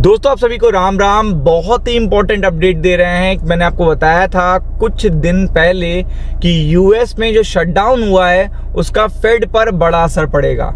दोस्तों आप सभी को राम राम। बहुत ही इंपॉर्टेंट अपडेट दे रहे हैं। मैंने आपको बताया था कुछ दिन पहले कि यूएस में जो शटडाउन हुआ है उसका फेड पर बड़ा असर पड़ेगा।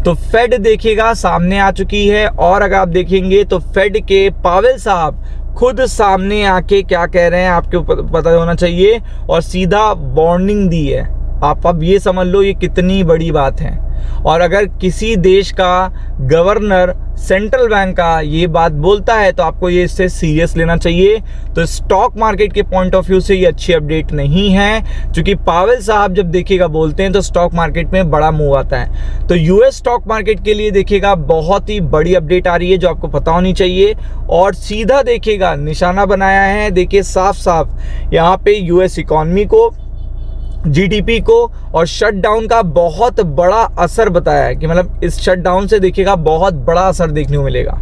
तो फेड देखिएगा सामने आ चुकी है, और अगर आप देखेंगे तो फेड के पावेल साहब खुद सामने आके क्या कह रहे हैं आपको पता होना चाहिए, और सीधा वार्निंग दी है। आप अब ये समझ लो ये कितनी बड़ी बात है। और अगर किसी देश का गवर्नर सेंट्रल बैंक का ये बात बोलता है तो आपको ये इससे सीरियस लेना चाहिए। तो स्टॉक मार्केट के पॉइंट ऑफ व्यू से ये अच्छी अपडेट नहीं है, क्योंकि पावेल साहब जब देखिएगा बोलते हैं तो स्टॉक मार्केट में बड़ा मूव आता है। तो यूएस स्टॉक मार्केट के लिए देखिएगा बहुत ही बड़ी अपडेट आ रही है जो आपको पता होनी चाहिए। और सीधा देखिएगा निशाना बनाया है, देखिए साफ साफ यहाँ पे यूएस इकॉनमी को, जीडीपी को और शटडाउन का बहुत बड़ा असर बताया है कि मतलब इस शटडाउन से देखिएगा बहुत बड़ा असर देखने को मिलेगा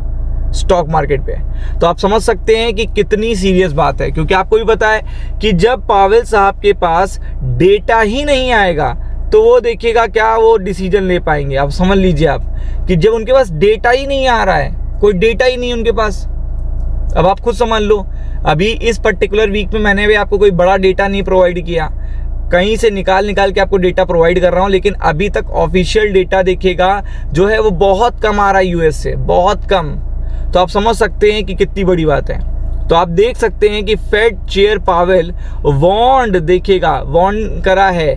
स्टॉक मार्केट पे। तो आप समझ सकते हैं कि कितनी सीरियस बात है, क्योंकि आपको भी पता है कि जब पावेल साहब के पास डेटा ही नहीं आएगा तो वो देखिएगा क्या वो डिसीजन ले पाएंगे। आप समझ लीजिए आप कि जब उनके पास डेटा ही नहीं आ रहा है, कोई डेटा ही नहीं उनके पास, अब आप खुद समझ लो। अभी इस पर्टिकुलर वीक में मैंने भी आपको कोई बड़ा डेटा नहीं प्रोवाइड किया, कहीं से निकाल के आपको डेटा प्रोवाइड कर रहा हूं, लेकिन अभी तक ऑफिशियल डेटा देखिएगा जो है वो बहुत कम आ रहा है यूएस से, बहुत कम। तो आप समझ सकते हैं कि कितनी बड़ी बात है। तो आप देख सकते हैं कि फेड चेयर पावेल वार्न्ड, देखिएगा वार्न करा है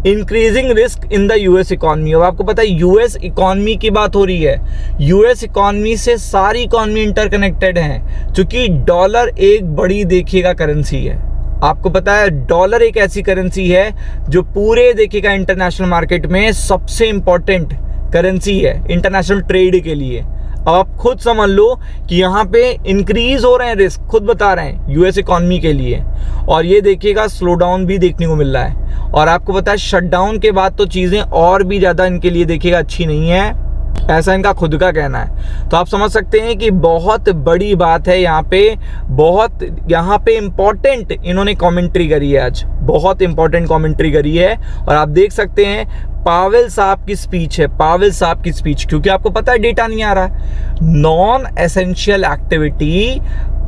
increasing risk in the US economy. अब आपको पता है यूएस इकॉनमी की बात हो रही है, यूएस इकॉनमी से सारी इकॉनमी इंटरकनेक्टेड है, क्योंकि डॉलर एक बड़ी देखिएगा करेंसी है। आपको पता है डॉलर एक ऐसी करेंसी है जो पूरे देखिएगा इंटरनेशनल मार्केट में सबसे इंपॉर्टेंट करेंसी है इंटरनेशनल ट्रेड के लिए। अब आप खुद समझ लो कि यहाँ पे इंक्रीज हो रहे हैं रिस्क, खुद बता रहे हैं यूएस इकॉनमी के लिए। और ये देखिएगा स्लो डाउन भी देखने को मिल रहा है। और आपको पता है शटडाउन के बाद तो चीजें और भी ज्यादा इनके लिए देखिएगा अच्छी नहीं है, ऐसा इनका खुद का कहना है। तो आप समझ सकते हैं कि बहुत बड़ी बात है यहाँ पे, बहुत यहाँ पे इम्पोर्टेंट इन्होंने कमेंट्री करी है, आज बहुत इंपॉर्टेंट कमेंट्री करी है। और आप देख सकते हैं पावेल साहब की स्पीच है, पावेल साहब की स्पीच, क्योंकि आपको पता है डेटा नहीं आ रहा है। Non essential activity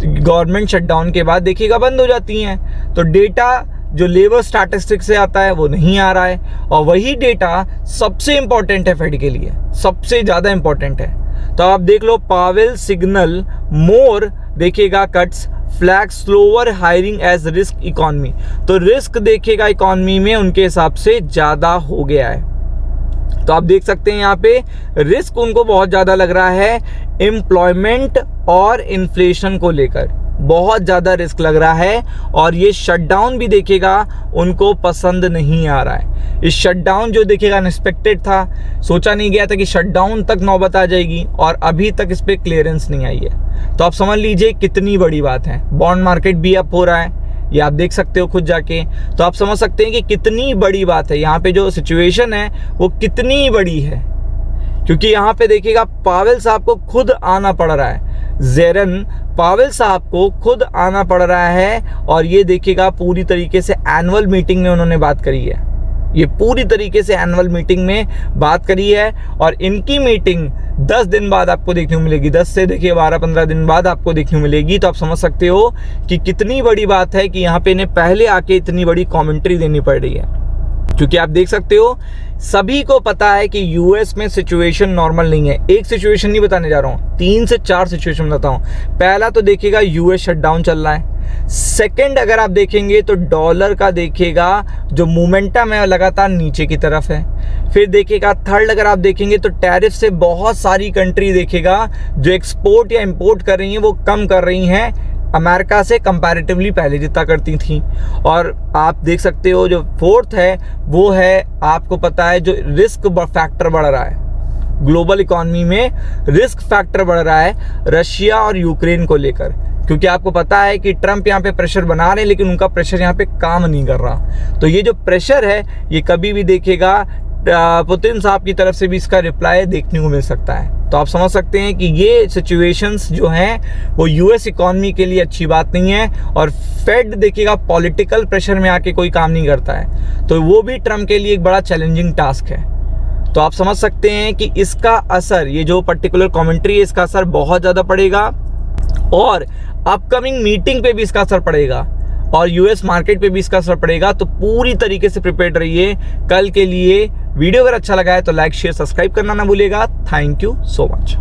government shutdown के बाद देखिएगा बंद हो जाती हैं, तो डेटा जो लेबर स्टैटिस्टिक्स से आता है वो नहीं आ रहा है। और वही डेटा सबसे इंपॉर्टेंट है फेड के लिए, सबसे ज्यादा इंपॉर्टेंट है। तो आप देख लो पावेल सिग्नल मोर, देखिएगा cuts flag slower hiring as risk economy. तो रिस्क देखिएगा इकॉनमी में उनके हिसाब से ज्यादा हो गया है। तो आप देख सकते हैं यहाँ पे रिस्क उनको बहुत ज्यादा लग रहा है एम्प्लॉयमेंट और इन्फ्लेशन को लेकर, बहुत ज्यादा रिस्क लग रहा है। और ये शटडाउन भी देखिएगा उनको पसंद नहीं आ रहा है। इस शटडाउन जो देखिएगा अनएक्सपेक्टेड था, सोचा नहीं गया था कि शटडाउन तक नौबत आ जाएगी, और अभी तक इस पे क्लियरेंस नहीं आई है। तो आप समझ लीजिए कितनी बड़ी बात है। बॉन्ड मार्केट भी अप हो रहा है, ये आप देख सकते हो खुद जाके। तो आप समझ सकते हैं कि कितनी बड़ी बात है, यहाँ पे जो सिचुएशन है वो कितनी बड़ी है, क्योंकि यहाँ पे देखिएगा पावेल साहब को खुद आना पड़ रहा है, जेरन पावेल साहब को खुद आना पड़ रहा है। और ये देखिएगा पूरी तरीके से एनुअल मीटिंग में उन्होंने बात करी है, ये पूरी तरीके से एनुअल मीटिंग में बात करी है। और इनकी मीटिंग 10 दिन बाद आपको देखने को मिलेगी, 10 से देखिए 12-15 दिन बाद आपको देखने को मिलेगी। तो आप समझ सकते हो कि कितनी बड़ी बात है कि यहाँ पे इन्हें पहले आके इतनी बड़ी कमेंट्री देनी पड़ रही है, क्योंकि आप देख सकते हो सभी को पता है कि यूएस में सिचुएशन नॉर्मल नहीं है। एक सिचुएशन नहीं बताने जा रहा हूँ, 3 से 4 सिचुएशन बताता हूँ। पहला तो देखिएगा यूएस शटडाउन चल रहा है। सेकंड अगर आप देखेंगे तो डॉलर का देखिएगा जो मोमेंटम है लगातार नीचे की तरफ है। फिर देखिएगा थर्ड अगर आप देखेंगे तो टैरिफ से बहुत सारी कंट्री देखिएगा जो एक्सपोर्ट या इंपोर्ट कर रही हैं वो कम कर रही हैं अमेरिका से कंपैरेटिवली, पहले जितना करती थी। और आप देख सकते हो जो फोर्थ है वो है, आपको पता है जो रिस्क फैक्टर बढ़ रहा है ग्लोबल इकॉनमी में, रिस्क फैक्टर बढ़ रहा है रशिया और यूक्रेन को लेकर, क्योंकि आपको पता है कि ट्रम्प यहाँ पे प्रेशर बना रहे हैं लेकिन उनका प्रेशर यहाँ पे काम नहीं कर रहा। तो ये जो प्रेशर है ये कभी भी देखिएगा पुतिन साहब की तरफ से भी इसका रिप्लाई देखने को मिल सकता है। तो आप समझ सकते हैं कि ये सिचुएशंस जो हैं वो यूएस इकॉनमी के लिए अच्छी बात नहीं है। और फेड देखिएगा पॉलिटिकल प्रेशर में आके कोई काम नहीं करता है, तो वो भी ट्रम्प के लिए एक बड़ा चैलेंजिंग टास्क है। तो आप समझ सकते हैं कि इसका असर, ये जो पर्टिकुलर कमेंट्री है, इसका असर बहुत ज़्यादा पड़ेगा और अपकमिंग मीटिंग पे भी इसका असर पड़ेगा और यूएस मार्केट पे भी इसका असर पड़ेगा। तो पूरी तरीके से प्रिपेयर्ड रहिए कल के लिए। वीडियो अगर अच्छा लगा है तो लाइक शेयर सब्सक्राइब करना ना भूलिएगा। Thank you so much.